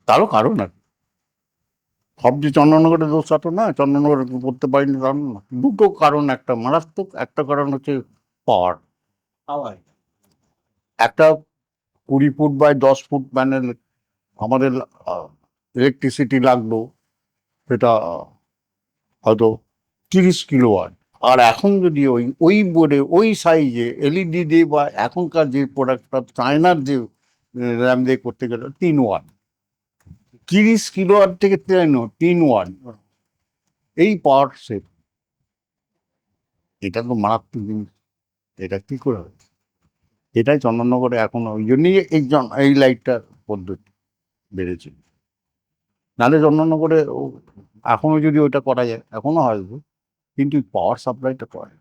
তারও কারণ আছে। সব যে চন্দননগরের দোষ তো না, চন্দননগর করতে পারিনি তার না। দুটো কারণ, একটা মারাত্মক, একটা কারণ হচ্ছে পাওয়ার। একটা 20 ফুট বাই 10 ফুট প্যানেল আমাদের ইলেকট্রিসিটি লাগলো, সেটা হয়তো 30 কিলোওয়াট। আর এখন যদি ওই ওই বোর্ডে ওই সাইজে এলইডি দিয়ে বা এখনকার যে প্রোডাক্টটা চায়নার যে র্যাম দিয়ে করতে গেলে 3 ওয়াট, 30 কিলোওয়াট থেকে 3 ওয়াট, এই পাওয়ার সেভ। এটা তো মারাত্মক জিনিস, এটা কি করে হবে? এটাই চন্দননগরে এখন, ওই জন্যই এই লাইটটার পদ্ধতি বেড়েছে। নাহলে চন্দননগরে এখনো যদি ওটা করা যায় এখনো হয়তো, কিন্তু পাওয়ার সাপ্লাইটা করে।